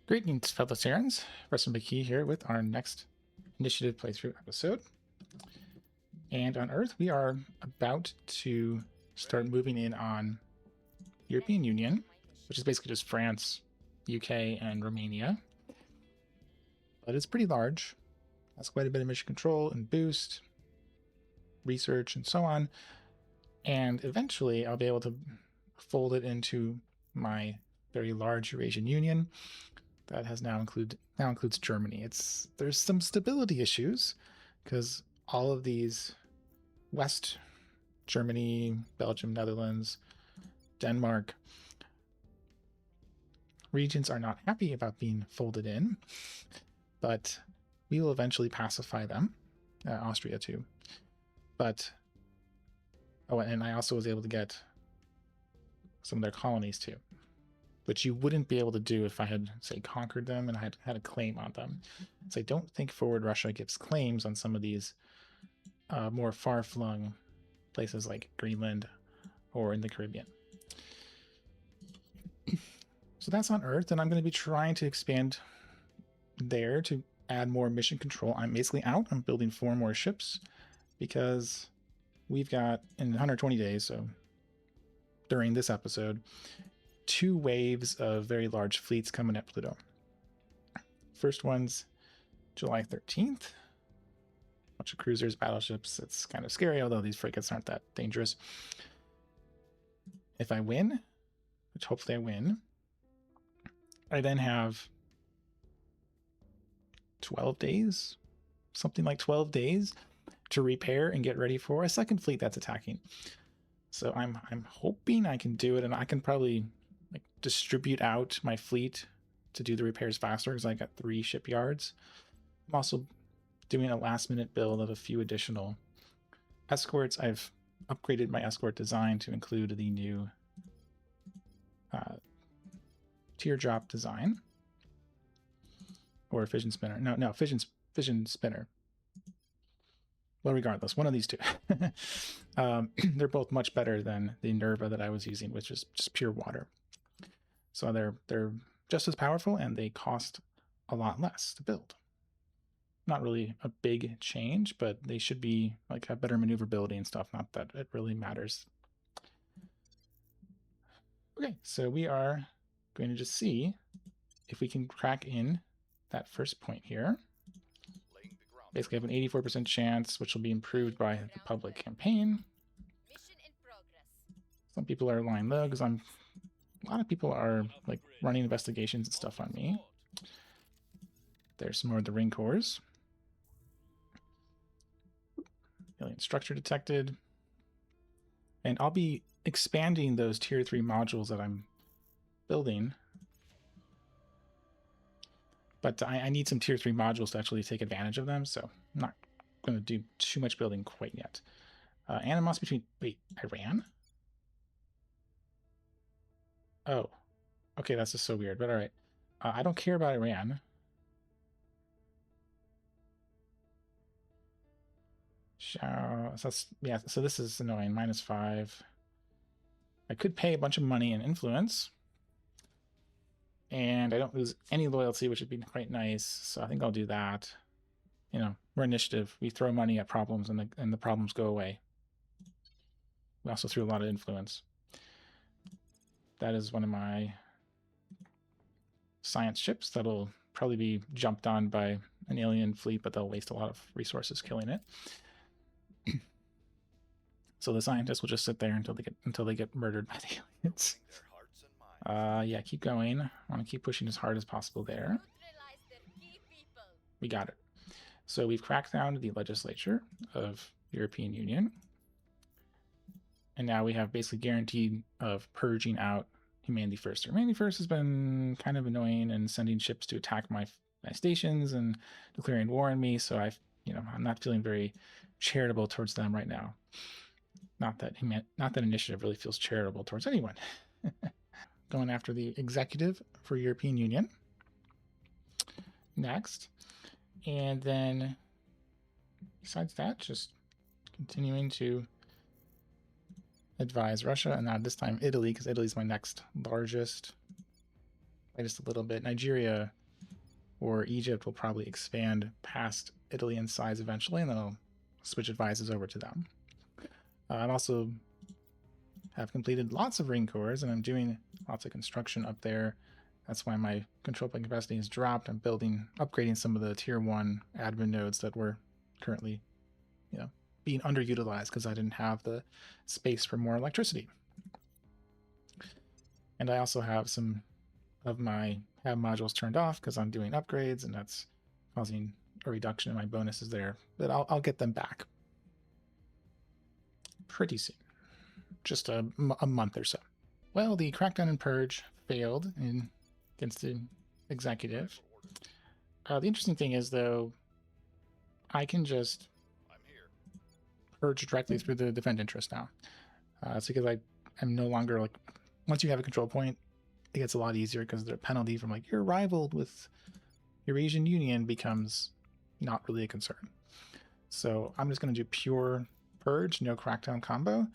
Greetings, fellow Terrans. Preston McKee here with our next initiative playthrough episode. And on Earth, we are about to start moving in on European Union, which is basically just France, UK, and Romania. But it's pretty large. That's quite a bit of mission control and boost, research, and so on. And eventually, I'll be able to fold it into my very large Eurasian Union that has now includes Germany. There's some stability issues because all of these West Germany, Belgium, Netherlands, Denmark regions are not happy about being folded in, but we will eventually pacify them. Austria too. But and I also was able to get some of their colonies too, which you wouldn't be able to do if I had, say, conquered them and I had a claim on them. So I don't think Forward Russia gives claims on some of these more far-flung places like Greenland or in the Caribbean. So that's on Earth, and I'm going to be trying to expand there to add more mission control. I'm basically out. I'm building 4 more ships because we've got, in 120 days, so during this episode, 2 waves of very large fleets coming at Pluto. First one's July 13th. Bunch of cruisers, battleships. It's kind of scary, although these frigates aren't that dangerous. If I win, which hopefully I win, I then have 12 days, something like 12 days to repair and get ready for a second fleet that's attacking. So I'm hoping I can do it, and I can probably distribute out my fleet to do the repairs faster because I got 3 shipyards. I'm also doing a last minute build of a few additional escorts. I've upgraded my escort design to include the new teardrop design, or fission spinner. No, fission spinner. Well, regardless, one of these 2. They're both much better than the Nerva that I was using, which is just pure water. So they're just as powerful, and they cost a lot less to build. Not really a big change, but they should be like have better maneuverability and stuff. Not that it really matters. Okay, so we are going to just see if we can crack in that first point here. Basically, I have an 84% chance, which will be improved by the public campaign. Some people are lying low because a lot of people are like running investigations and stuff on me. There's some more of the ring cores. Alien structure detected. And I'll be expanding those tier 3 modules that I'm building. But I need some tier 3 modules to actually take advantage of them, so I'm not going to do too much building quite yet. Animosity between... Wait, Iran? Oh. Okay, that's just so weird, but alright. I don't care about Iran. So this is annoying. -5. I could pay a bunch of money in influence, and I don't lose any loyalty, which would be quite nice. So I think I'll do that. You know, we're initiative. We throw money at problems, and the problems go away. We also threw a lot of influence. That is one of my science ships that'll probably be jumped on by an alien fleet, but they'll waste a lot of resources killing it. So the scientists will just sit there until they get murdered by the aliens. Yeah, keep going. I want to keep pushing as hard as possible there. We got it. So we've cracked down the legislature of European Union. And now we have basically guaranteed of purging out Humanity First. Humanity First has been kind of annoying and sending ships to attack my stations and declaring war on me. So I'm not feeling very charitable towards them right now. Not that initiative really feels charitable towards anyone. Going after the executive for European Union next. And then besides that, just continuing to advise Russia, and now this time Italy, because Italy's my next largest by just a little bit. Nigeria or Egypt will probably expand past Italy in size eventually, and then I'll switch advisors over to them. I'm also have completed lots of ring cores, and I'm doing lots of construction up there. That's why my control point capacity has dropped. I'm upgrading some of the tier 1 admin nodes that were currently, being underutilized because I didn't have the space for more electricity. And I also have some of my hab modules turned off because I'm doing upgrades, and that's causing a reduction in my bonuses there. But I'll get them back pretty soon, just a month or so. Well, the crackdown and purge failed against the executive. The interesting thing is, though, I can just purge directly through the defend interest now. It's because I'm no longer like, once you have a control point, it gets a lot easier because the penalty from like your rival with Eurasian Union becomes not really a concern. So I'm just going to do pure purge, no crackdown combo.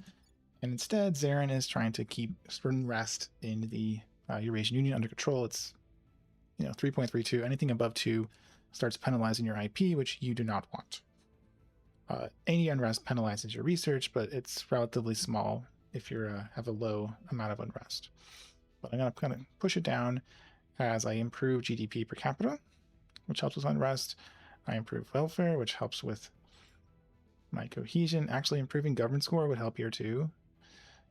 And instead, Zarin is trying to keep certain rest in the Eurasian Union under control. It's 3.32. Anything above 2 starts penalizing your IP, which you do not want. Any unrest penalizes your research, but it's relatively small if you have a low amount of unrest. But I'm going to kind of push it down as I improve GDP per capita, which helps with unrest. I improve welfare, which helps with my cohesion. Actually, improving government score would help here too.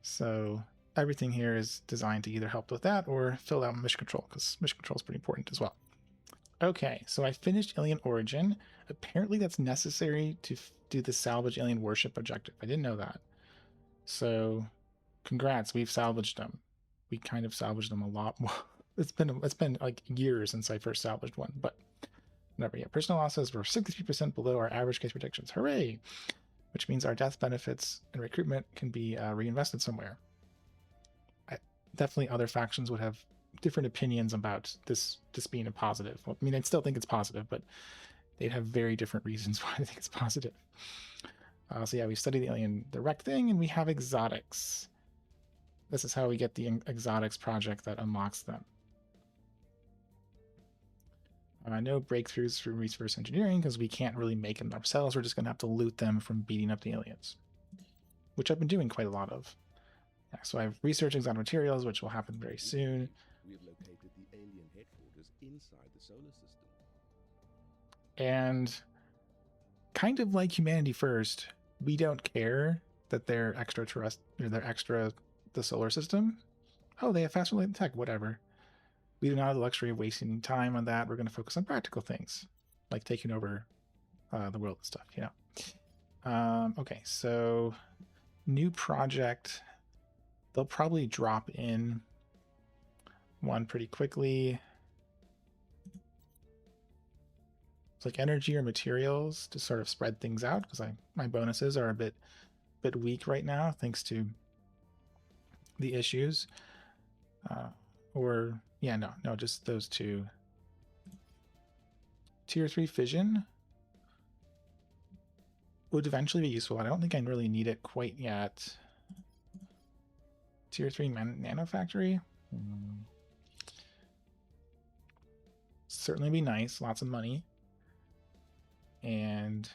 So everything here is designed to either help with that or fill out mission control, because mission control is pretty important as well. Okay, so I finished Alien Origin. Apparently that's necessary to do the salvage alien worship objective. I didn't know that. So congrats, we've salvaged them. We kind of salvaged them a lot more. It's been like years since I first salvaged one, but whatever. Yeah, personal losses were 63% below our average case predictions. Hooray! Which means our death benefits and recruitment can be reinvested somewhere. Definitely other factions would have different opinions about this being a positive. Well, I mean, I'd still think it's positive, but they'd have very different reasons why I think it's positive. So yeah, we studied the alien direct thing, and we have exotics. This is how we get the exotics project that unlocks them. No breakthroughs from reverse engineering because we can't really make them ourselves. We're just going to have to loot them from beating up the aliens, which I've been doing quite a lot of. Yeah, so I have research exotic materials, which will happen very soon. We have located the alien headquarters inside the solar system. And kind of like Humanity First, we don't care that they're extraterrestrial, they're extra the solar system. Oh, they have faster latent tech, whatever. We do not have the luxury of wasting time on that. We're going to focus on practical things, like taking over the world and stuff, Okay, so new project. They'll probably drop in one pretty quickly. It's like energy or materials to sort of spread things out, because my bonuses are a bit weak right now thanks to the issues. No, just those two. Tier 3 fission would eventually be useful. I don't think I really need it quite yet. Tier 3 nano factory. Certainly be nice. Lots of money. And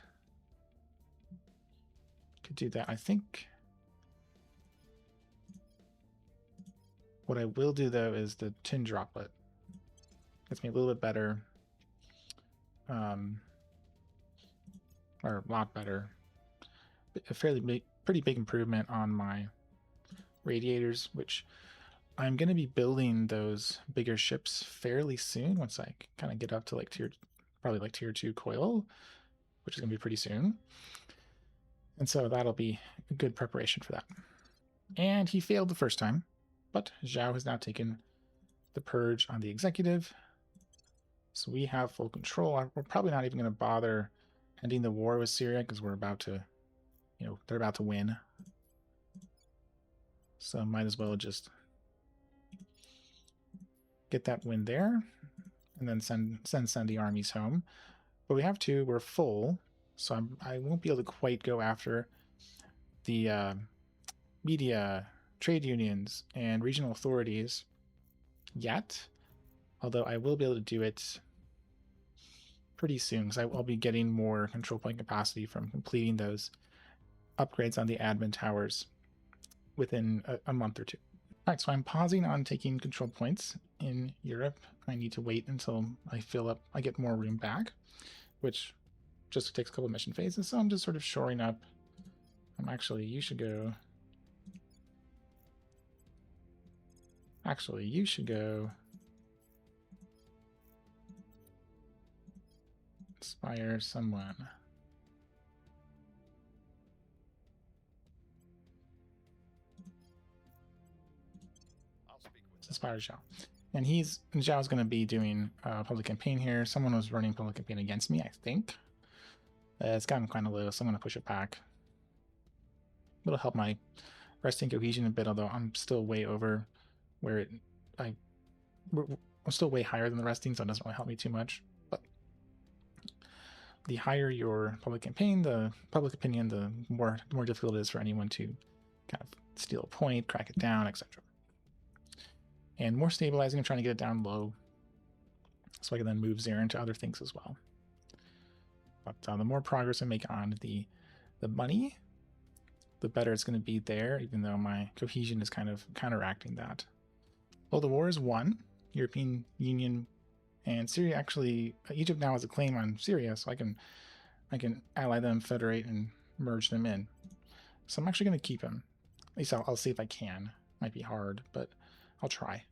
could do that. I think what I will do, though, is the tin droplet. Gets me a little bit better. Or a lot better. A pretty big improvement on my radiators, which I'm going to be building those bigger ships fairly soon once I kind of get up to like tier 2 coil, which is going to be pretty soon. And so that'll be a good preparation for that. And he failed the first time, but Zhao has now taken the purge on the executive. So we have full control. We're probably not even going to bother ending the war with Syria because we're about to, they're about to win. So might as well just get that win there and then send the armies home. But we're full, so I won't be able to quite go after the media, trade unions, and regional authorities yet. although I will be able to do it pretty soon because I'll be getting more control point capacity from completing those upgrades on the admin towers within a month or two. All right, so I'm pausing on taking control points in Europe. I need to wait until I fill up, I get more room back, which just takes a couple mission phases. So I'm just sort of shoring up. Actually, you should go. Actually, you should go. Inspire someone. Inspire Zhao. And Zhao's going to be doing a public campaign here. Someone was running public campaign against me, I think. It's gotten kind of low, so I'm going to push it back. It'll help my resting cohesion a bit, although I'm still way over where I'm still way higher than the resting, so it doesn't really help me too much. But the higher your public campaign, the public opinion, the more difficult it is for anyone to kind of steal a point, crack it down, etc. And more stabilizing, I'm trying to get it down low so I can then move Zare into other things as well. But the more progress I make on the money, the better it's going to be there, even though my cohesion is kind of counteracting that. Well, the war is won. European Union and Syria actually, Egypt now has a claim on Syria, so I can ally them, federate, and merge them in. So I'm actually going to keep him. At least I'll see if I can. Might be hard, but I'll try.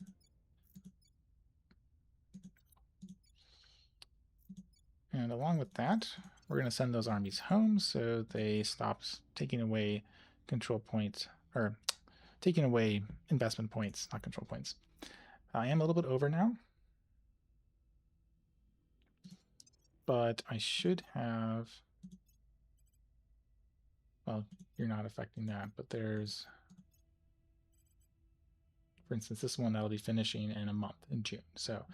And along with that, we're going to send those armies home so they stop taking away control points, or taking away investment points, not control points. I am a little bit over now, but I should have, well, you're not affecting that, but there's, for instance, this one that'll be finishing in a month in June. So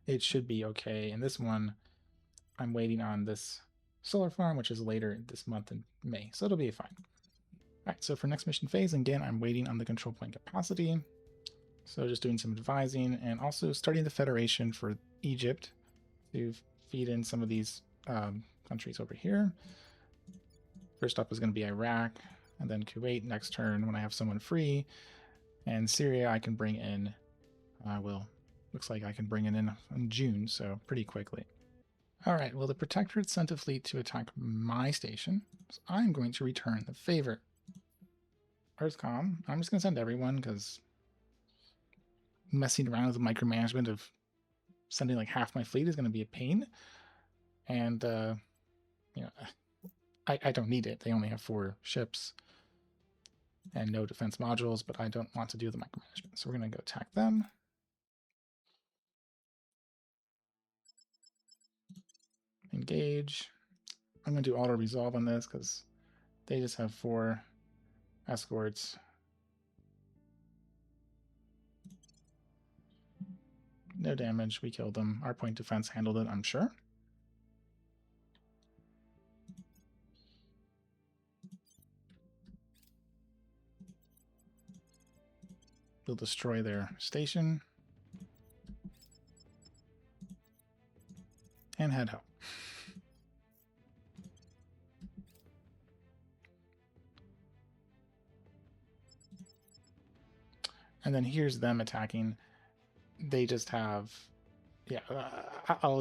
it should be okay. And this one, I'm waiting on this solar farm, which is later this month in May. So it'll be fine. All right, so for next mission phase, again, I'm waiting on the control point capacity. So just doing some advising and also starting the federation for Egypt to feed in some of these countries over here. First up is going to be Iraq, and then Kuwait next turn when I have someone free. And Syria I can bring in, looks like I can bring it in June, so pretty quickly. All right, well, the Protectorate sent a fleet to attack my station, so I'm going to return the favor. Earthcom, I'm just going to send everyone because messing around with the micromanagement of sending like half my fleet is going to be a pain. And, you know, I don't need it. They only have 4 ships and no defense modules, but I don't want to do the micromanagement. So we're going to go attack them. Engage. I'm going to do auto resolve on this because they just have 4 escorts. No damage. We killed them. Our point defense handled it, I'm sure. We'll destroy their station and head home. And then here's them attacking. They just have, yeah. I'll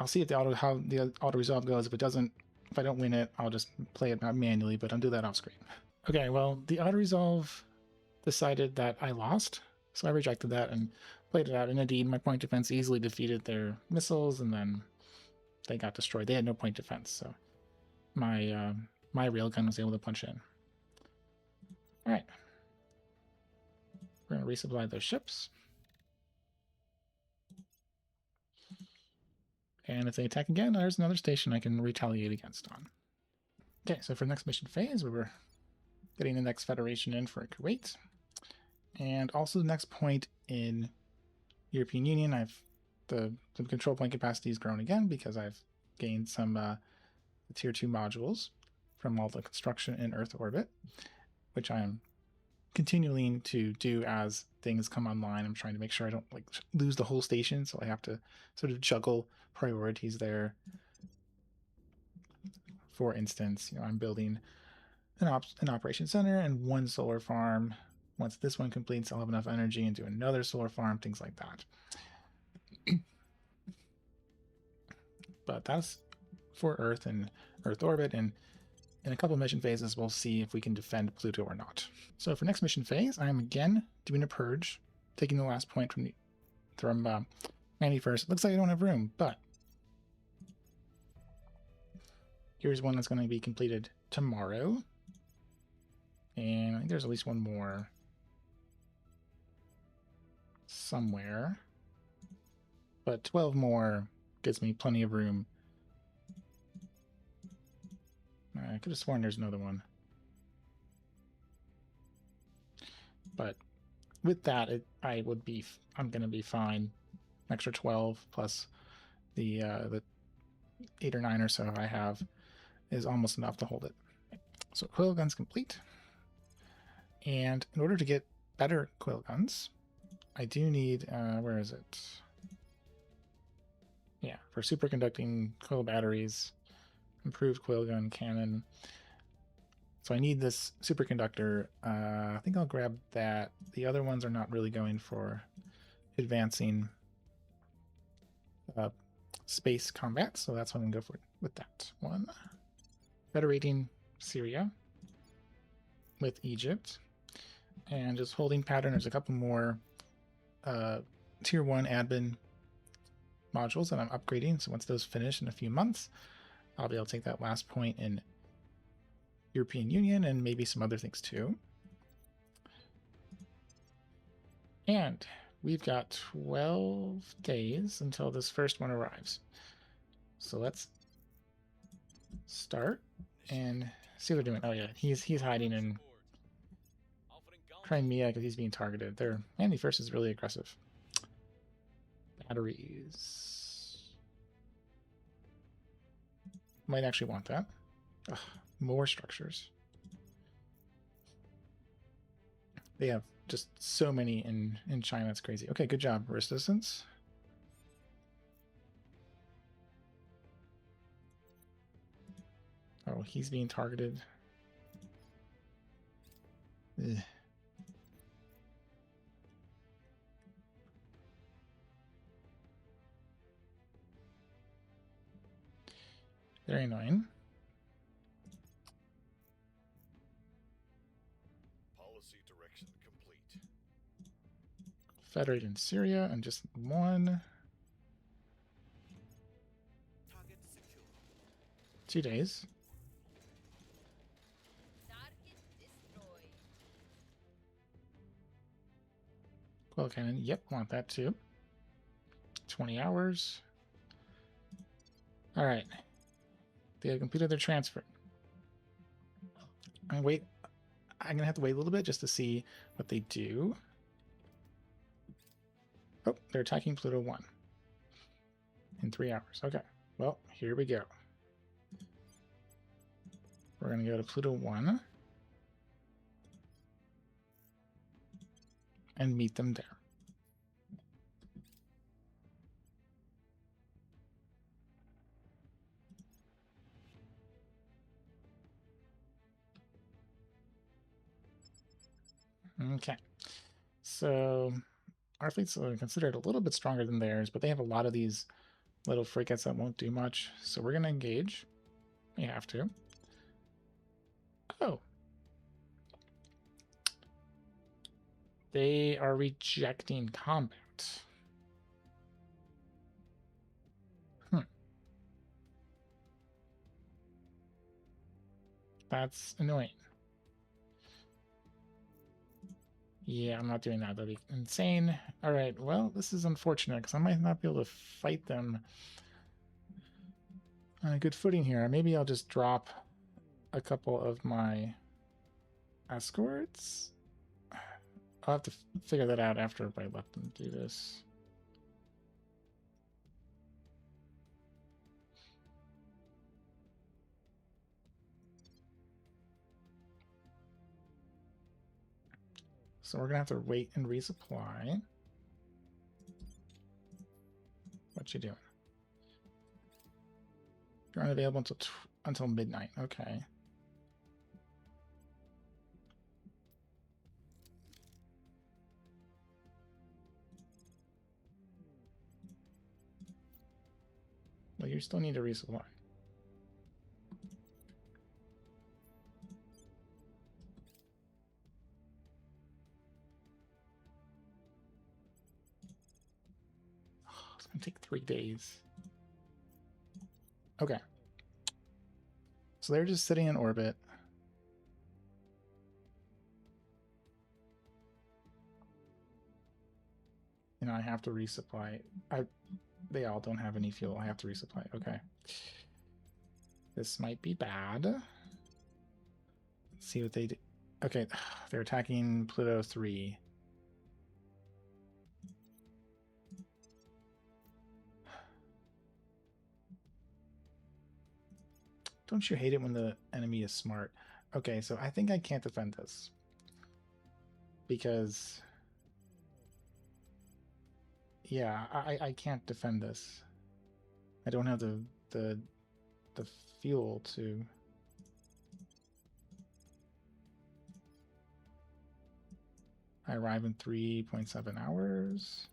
see if how the auto resolve goes. If it doesn't, if I don't win it, I'll just play it manually. But I'll do that off screen. Okay. Well, the auto resolve decided that I lost, so I rejected that and played it out. And indeed, my point defense easily defeated their missiles, and then they got destroyed. They had no point defense, so my railgun was able to punch in. All right. We're going to resupply those ships. And if they attack again, there's another station I can retaliate against on. Okay, so for the next mission phase, we were getting the next federation in for Kuwait. And also the next point in European Union, the control point capacity has grown again because I've gained some tier 2 modules from all the construction in Earth orbit, which I am continuing to do as things come online. I'm trying to make sure I don't like lose the whole station, so I have to sort of juggle priorities there. For instance, I'm building an operation center and one solar farm. Once this one completes, I'll have enough energy and do another solar farm, things like that. But that's for Earth and Earth orbit, and in a couple of mission phases, we'll see if we can defend Pluto or not. So for next mission phase, I'm again doing a purge, taking the last point from Mandy first. Looks like I don't have room, but here's one that's going to be completed tomorrow. And I think there's at least one more somewhere. But 12 more gives me plenty of room. I could have sworn there's another one. But with that, I'm going to be fine. Extra 12 plus the 8 or 9 or so I have is almost enough to hold it. So coil gun's complete. And in order to get better coil guns, I do need, where is it? Yeah, for superconducting coil batteries, improved coil gun cannon. So I need this superconductor. I think I'll grab that. The other ones are not really going for advancing space combat, so that's what I'm going to go for with that one. Federating Syria with Egypt. And just holding pattern, there's a couple more tier 1 admin modules that I'm upgrading. So once those finish in a few months, I'll be able to take that last point in European Union and maybe some other things too. And we've got 12 days until this first one arrives. So let's start and see what they're doing. Oh yeah, he's hiding in Crimea because he's being targeted. Mandy first is really aggressive. Batteries. Might actually want that. Ugh, more structures. They have just so many in China. It's crazy. Okay, good job, resistance. Oh, he's being targeted. Ugh. Very annoying. Policy direction complete. Federate in Syria and just one. Target secure. 2 days. Target destroyed. Coil cannon. Yep, want that too. 20 hours. All right. They have completed their transfer. I'm gonna have to wait a little bit just to see what they do. Oh, they're attacking Pluto 1 in 3 hours. Okay, well, here we go. We're gonna go to Pluto 1 and meet them there. Okay, so our fleet's considered a little bit stronger than theirs, but they have a lot of these little frigates that won't do much. So we're going to engage. We have to. Oh. They are rejecting combat. That's annoying. Yeah, I'm not doing that. That'd be insane. All right, well, this is unfortunate because I might not be able to fight them on a good footing here. Maybe I'll just drop a couple of my escorts. I'll have to figure that out after I let them do this. So we're gonna have to wait and resupply. What you doing? You're unavailable until midnight. Okay. Well, you still need to resupply. Oh, it's gonna take 3 days. Okay. So they're just sitting in orbit. And I have to resupply. They all don't have any fuel. I have to resupply. Okay. This might be bad. Let's see what they do. Okay, they're attacking Pluto 3. Don't you hate it when the enemy is smart? Okay, so I think I can't defend this. Because... yeah, I can't defend this. I don't have the fuel to... I arrive in 3.7 hours.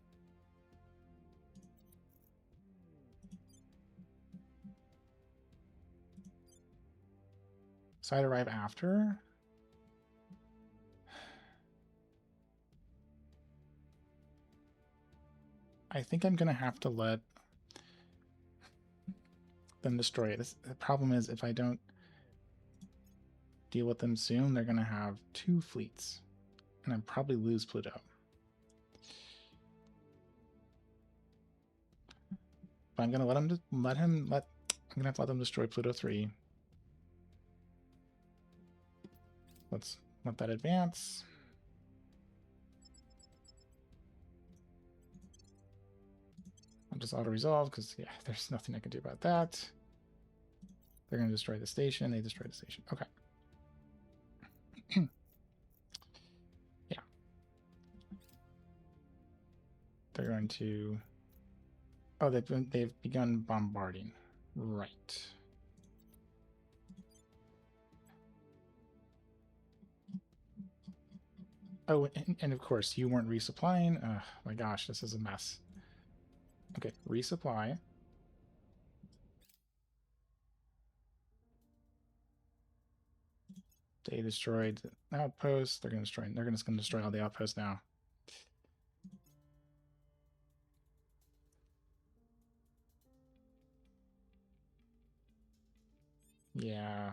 So I'd arrive after. I think I'm gonna have to let them destroy it. The problem is if I don't deal with them soon, they're gonna have 2 fleets, and I'd probably lose Pluto. But I'm gonna I'm gonna have to let them destroy Pluto 3. Let's let that advance. I'll just auto-resolve because, yeah, there's nothing I can do about that. They're going to destroy the station. They destroy the station. Okay. Yeah. They're going to... oh, they've begun bombarding. Right. Oh, and of course, you weren't resupplying. Oh, my gosh, this is a mess. Okay, resupply. They destroyed the outpost. They're going to destroy. They're just going to destroy all the outposts now. Yeah.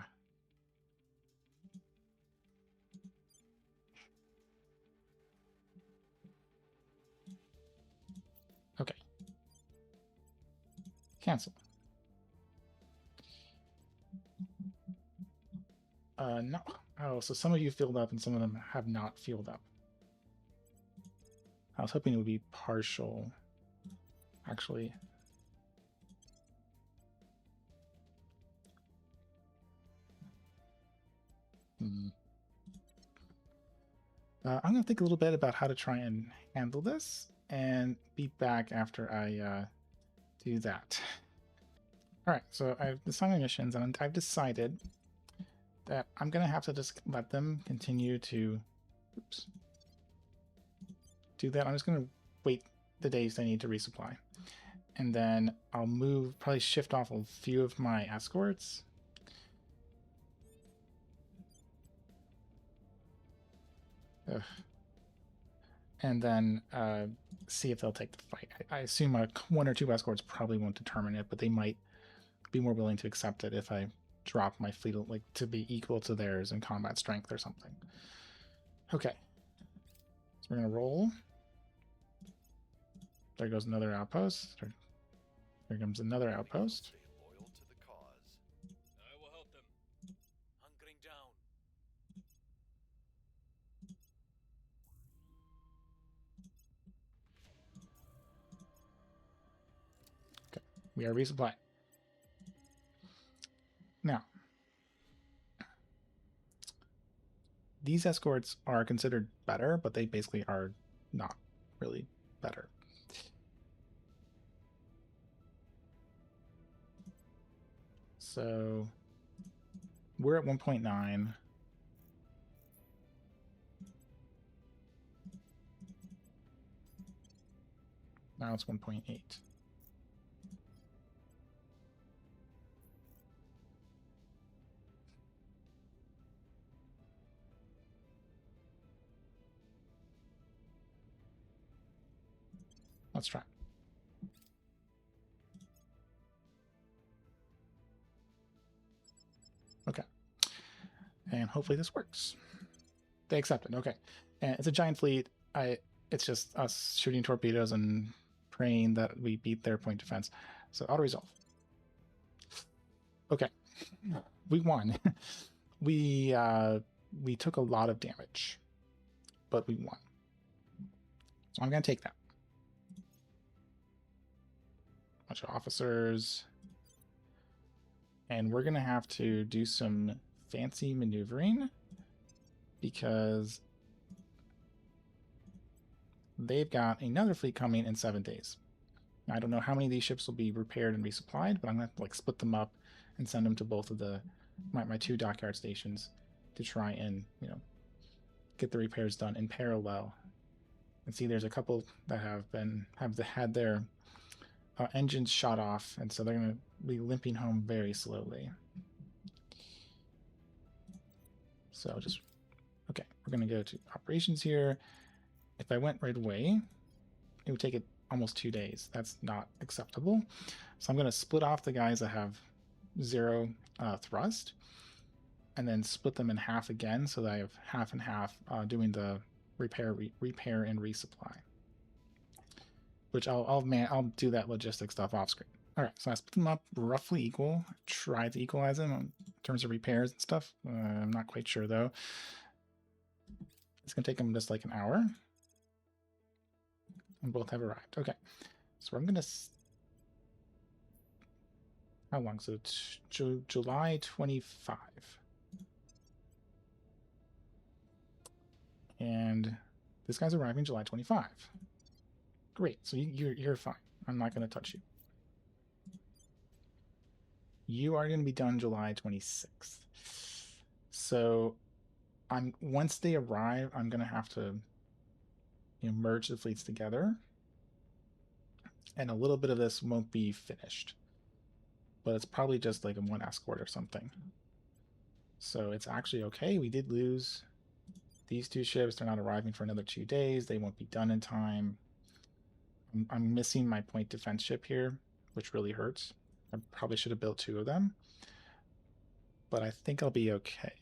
Okay. Cancel. No. Oh, so some of you filled up and some of them have not filled up. I was hoping it would be partial, actually. I'm going to think a little bit about how to try and handle this and be back after I do that. All right, so I've assigned my missions and I've decided that I'm going to have to just let them continue to do that. I'm just going to wait the days they need to resupply. And then I'll probably shift off a few of my escorts. Ugh. And then see if they'll take the fight. I assume 1 or 2 escorts probably won't determine it, but they might be more willing to accept it if I drop my fleet like to be equal to theirs in combat strength or something. Okay. So we're going to roll. There goes another outpost. There comes another outpost. Loyal to the cause. I will help them. Hunkering down. Okay, we are resupplied. Now, these escorts are considered better, but they basically are not really better. So we're at 1.9. Now it's 1.8. Let's try. Okay. And hopefully this works. They accepted. Okay. And it's a giant fleet. It's just us shooting torpedoes and praying that we beat their point defense. So auto resolve. Okay. We won. we took a lot of damage, but we won. So I'm gonna take that. Bunch of officers. And we're gonna have to do some fancy maneuvering because they've got another fleet coming in 7 days. Now, I don't know how many of these ships will be repaired and resupplied, but I'm gonna have to like split them up and send them to both of the my 2 dockyard stations to try and, you know, get the repairs done in parallel. And see, there's a couple that have had their engines shot off, and so they're gonna be limping home very slowly. So just okay, we're gonna go to operations here. If I went right away, it would take it almost 2 days. That's not acceptable. So I'm going to split off the guys that have 0 thrust, and then split them in half again, so that I have half and half doing the repair and resupply. Which I'll do that logistic stuff off screen. All right, so I split them up roughly equal. Try to equalize them in terms of repairs and stuff. I'm not quite sure though. It's gonna take them just like an hour. And both have arrived. Okay, so I'm gonna. How long? So it's July 25. And this guy's arriving July 25. Great. So you're fine. I'm not gonna touch you. You are gonna be done July 26th. So once they arrive, I'm gonna have to, you know, merge the fleets together, and a little bit of this won't be finished, but it's probably just like a 1 escort or something. So it's actually okay. We did lose these 2 ships. They're not arriving for another 2 days. They won't be done in time. I'm missing my point defense ship here, which really hurts. I probably should have built 2 of them, but I think I'll be okay.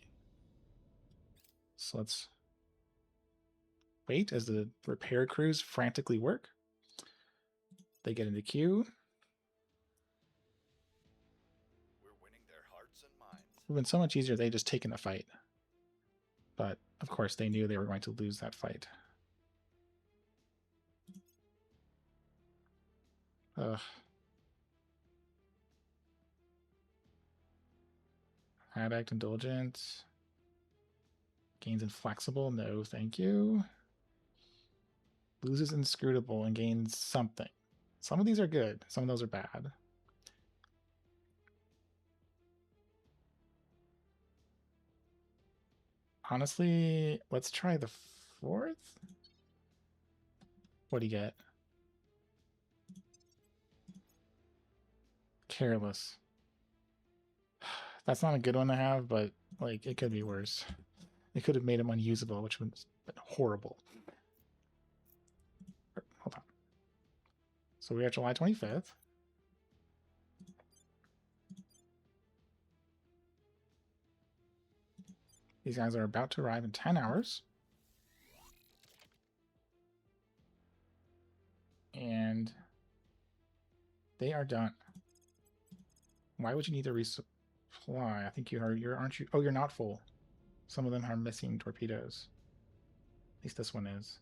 So let's wait as the repair crews frantically work. They get into queue. We're winning their hearts and minds. It would have been so much easier if they just taken the fight. But, of course, they knew they were going to lose that fight. Ugh. Addict, indulgent. Gains inflexible. No, thank you. Loses inscrutable and gains something. Some of these are good. Some of those are bad. Honestly, let's try the 4th. What do you get? Careless. That's not a good one to have, but like it could be worse. It could have made him unusable, which would have been horrible. Hold on. So we are July 25th. These guys are about to arrive in 10 hours. And they are done. Why would you need to resupply? I think you are. Aren't you? Oh, you're not full. Some of them are missing torpedoes. At least this one is.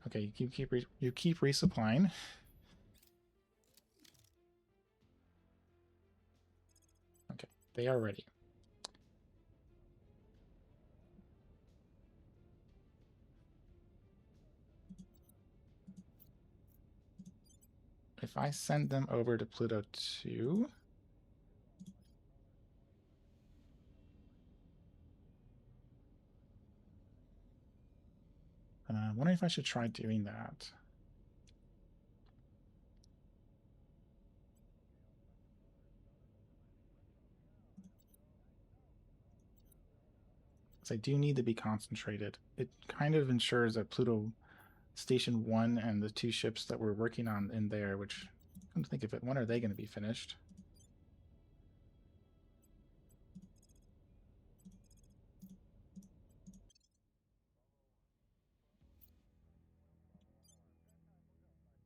Okay, you keep resupplying. Okay, they are ready. if I send them over to Pluto 2, I'm wondering if I should try doing that. Because I do need to be concentrated. It kind of ensures that Pluto Station 1 and the 2 ships that we're working on in there, which, come to think of it, when are they going to be finished?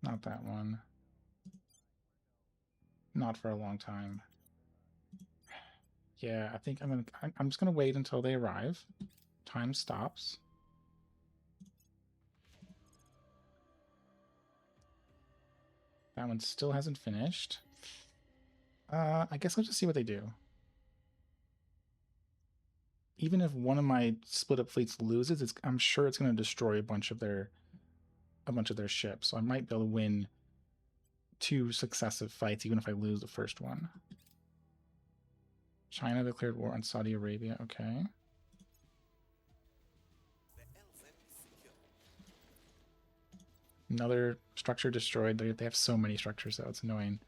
Not that one. Not for a long time. Yeah, I think I'm just gonna wait until they arrive. Time stops. That one still hasn't finished. I guess I'll just see what they do. Even if one of my split up fleets loses, I'm sure it's going to destroy a bunch of their ships. So I might be able to win 2 successive fights, even if I lose the first one. China declared war on Saudi Arabia. Okay. Another structure destroyed. They have so many structures, though. It's annoying.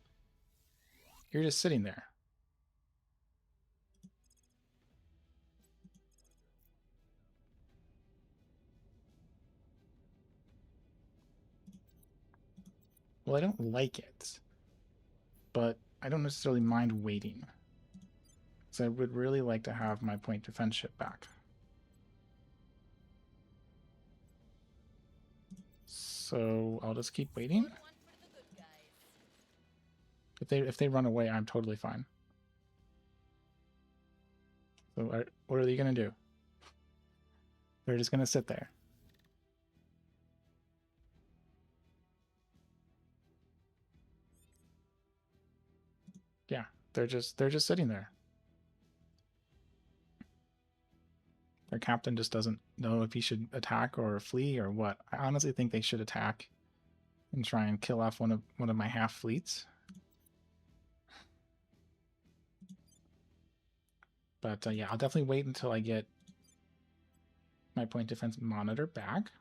You're just sitting there. Well, I don't like it, but I don't necessarily mind waiting. So I would really like to have my point defense ship back. So I'll just keep waiting. If they run away, I'm totally fine. So what are they gonna do? They're just gonna sit there. Yeah, they're just sitting there. Their captain just doesn't know if he should attack or flee or what. I honestly think they should attack and try and kill off one of my half fleets. But yeah, I'll definitely wait until I get my point defense monitor back.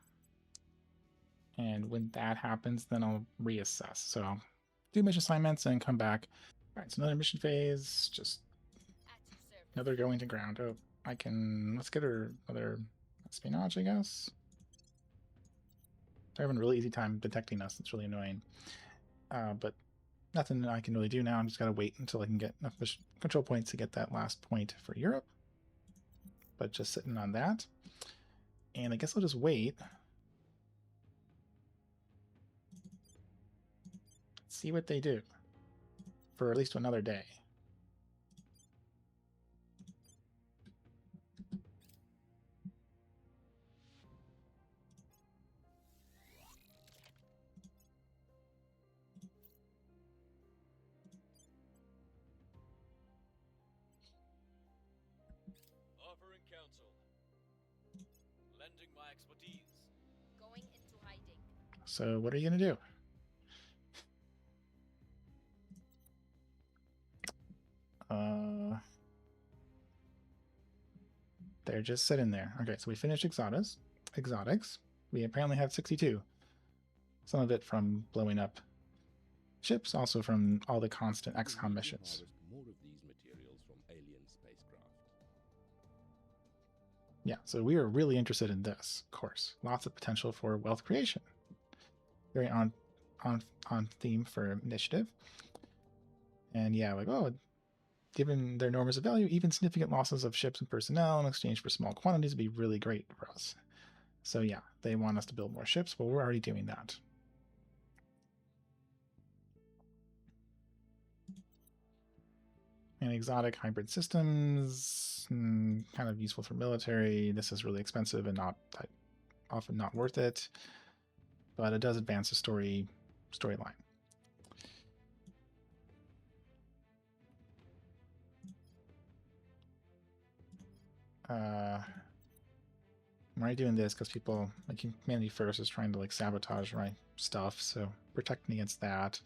And when that happens, then I'll reassess. So I'll do mission assignments and come back. All right, so another mission phase, just another going to ground. Oh, let's get her another espionage, I guess. They're having a really easy time detecting us. It's really annoying. But nothing I can really do now. I'm just got to wait until I can get enough control points to get that last point for Europe. But just sitting on that. And I guess I'll just wait. See what they do for at least another day. Offering counsel. Lending my expertise. Going into hiding. So what are you going to do? They're just sitting there. Okay, so we finished exotics. We apparently have 62. Some of it from blowing up ships, also from all the constant XCOM missions. More of these materials from alien spacecraft. Yeah, so we are really interested in this course. Lots of potential for wealth creation. Very on theme for initiative. And yeah, like, oh, given their enormous value, even significant losses of ships and personnel in exchange for small quantities would be really great for us. So yeah, they want us to build more ships, but we're already doing that. And exotic hybrid systems, kind of useful for military. This is really expensive and often not worth it, but it does advance the storyline. I'm already doing this because people like Humanity First is trying to like sabotage my stuff, so protecting against that.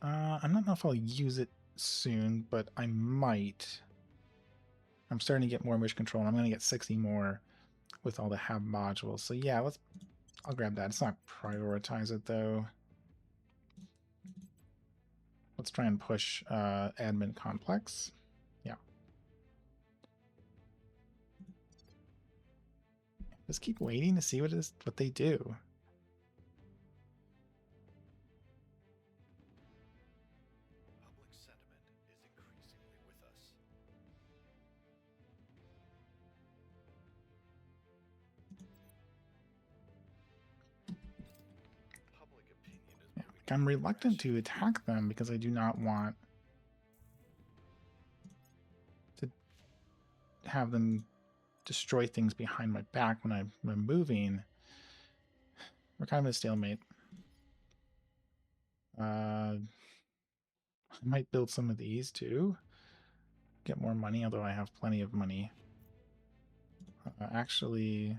I don't know if I'll use it soon, but I might. I'm starting to get more mission control, and I'm going to get 60 more with all the hab modules. So yeah, I'll grab that. It's not prioritize it though. Let's try and push admin complex. Yeah. Just keep waiting to see what they do. Public sentiment is increasingly with us. Public opinion is moving in I'm our reluctant to direction. attack them because I do not want to have them destroy things behind my back when I'm moving. We're kind of a stalemate. I might build some of these too. Get more money, although I have plenty of money. Actually,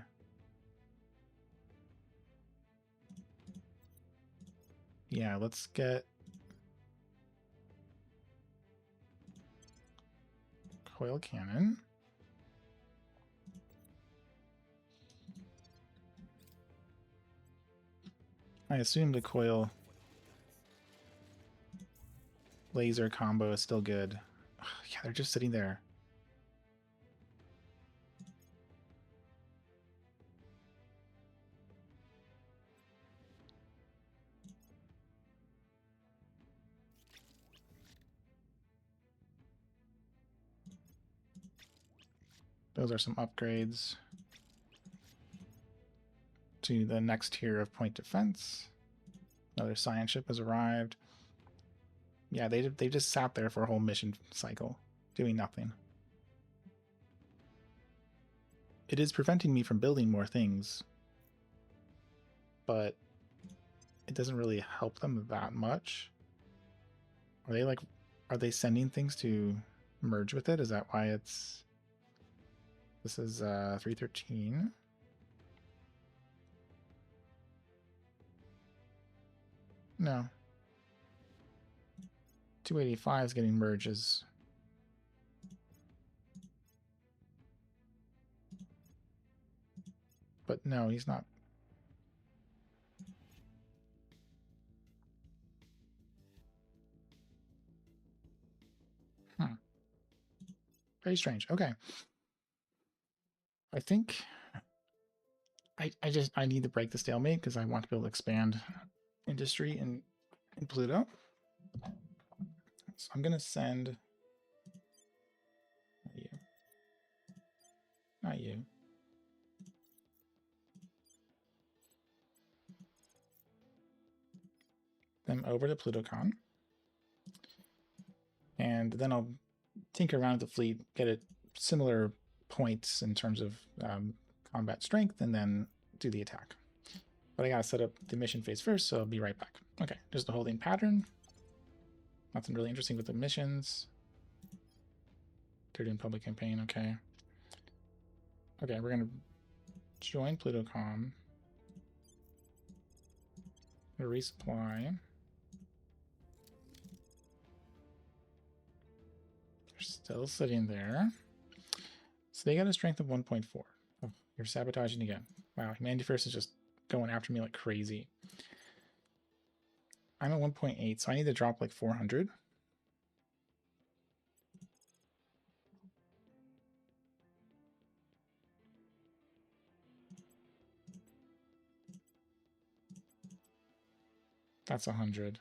yeah, let's get coil cannon. I assume the coil laser combo is still good. Yeah, they're just sitting there. Those are some upgrades to the next tier of point defense. Another science ship has arrived. Yeah, they just sat there for a whole mission cycle, doing nothing. It is preventing me from building more things, but it doesn't really help them that much. Are they sending things to merge with it? Is that why it's... This is 313. No. 285 is getting merges. But no, he's not. Very strange. Okay. I think I need to break the stalemate because I want to be able to expand industry in Pluto. So I'm gonna send not you. Them over to PlutoCon. And then I'll tinker around with the fleet, get it similar points in terms of combat strength, and then do the attack. But I gotta set up the mission phase first, so I'll be right back. Okay, there's the holding pattern. Nothing really interesting with the missions. They're doing public campaign, okay. Okay, we're gonna join PlutoCom. Resupply. They're still sitting there. So they got a strength of 1.4. Oh, you're sabotaging again. Wow, Humanity First is just going after me like crazy. I'm at 1.8, so I need to drop like 400. That's 100.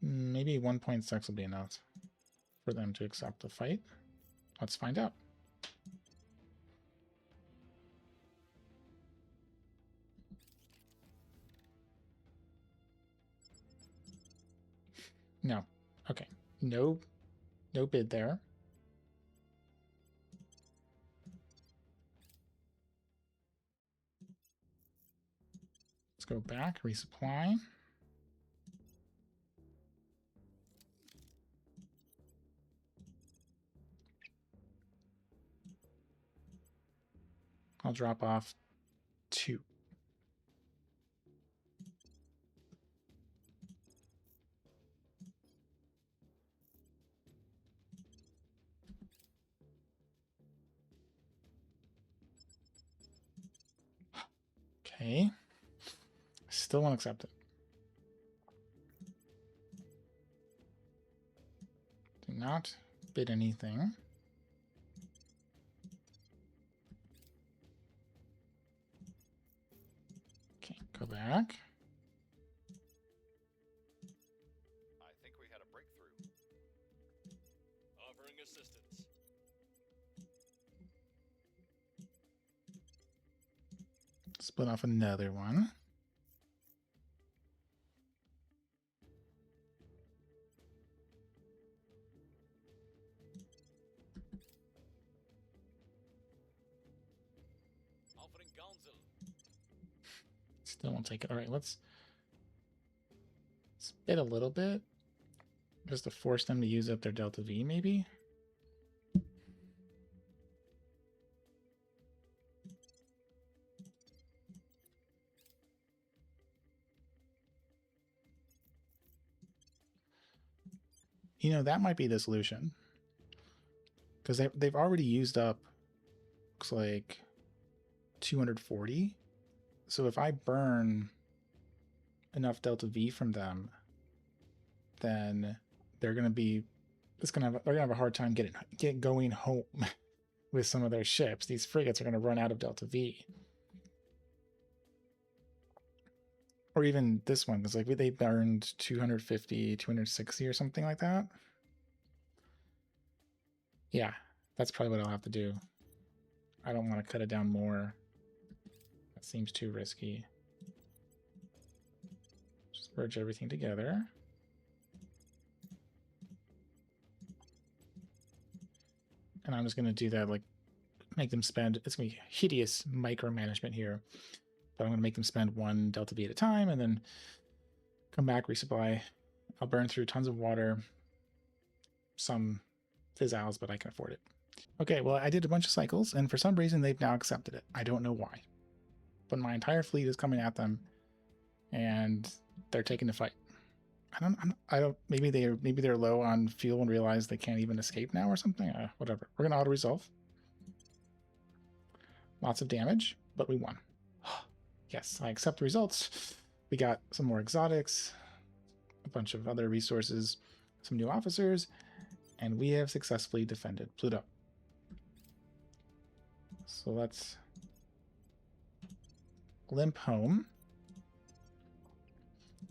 Maybe 1.6 will be enough for them to accept the fight. Let's find out. No. Okay. No bid there. Let's go back, resupply. I'll drop off 2. Okay. Still won't accept it. Do not bid anything. Okay, go back. I think we had a breakthrough. Offering assistance. Split off another one. Offering counsel. Still won't take it. All right, let's split a little bit just to force them to use up their Delta V, maybe. You know, that might be the solution. Because they've already used up, looks like, 240. So if I burn enough Delta V from them, then they're gonna be they're gonna have a hard time getting going home with some of their ships. These frigates are gonna run out of Delta V. Or even this one, because like they burned 250, 260 or something like that. Yeah, that's probably what I'll have to do. I don't want to cut it down more. That seems too risky. Just merge everything together. And I'm just going to do that, like, make them spend, it's going to be hideous micromanagement here, but I'm going to make them spend 1 Delta V at a time and then come back, resupply. I'll burn through tons of water, some fizzouts, but I can afford it. Okay, well, I did a bunch of cycles, and for some reason, they've now accepted it. I don't know why. But my entire fleet is coming at them, and they're taking the fight. I don't. Maybe they're low on fuel and realize they can't even escape now or something. Whatever. We're gonna auto resolve. Lots of damage, but we won. Yes, I accept the results. We got some more exotics, a bunch of other resources, some new officers, and we have successfully defended Pluto. So let's limp home.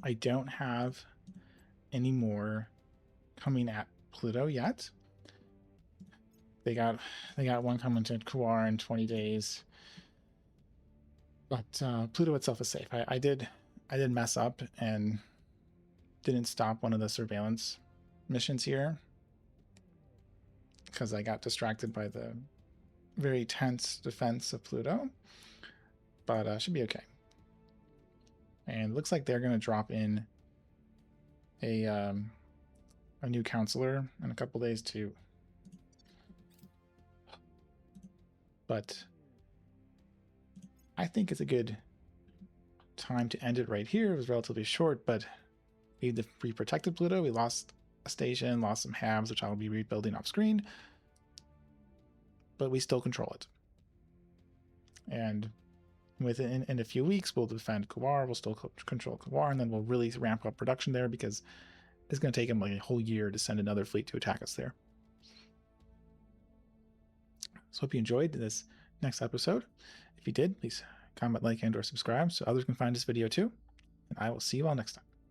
I don't have any more coming at Pluto yet. They got one coming to Kawar in 20 days. But Pluto itself is safe. I did mess up and didn't stop one of the surveillance missions here because I got distracted by the very tense defense of Pluto. But should be okay. And it looks like they're going to drop in a new counselor in a couple days too. But I think it's a good time to end it right here. It was relatively short, but we protected Pluto. We lost a station, lost some halves, which I'll be rebuilding off screen, but we still control it. And within in a few weeks, we'll defend Kawar. We'll still control Kawar, and then we'll really ramp up production there because it's going to take them like a whole year to send another fleet to attack us there. So hope you enjoyed this next episode. If you did, please comment, like, and/or subscribe so others can find this video too. And I will see you all next time.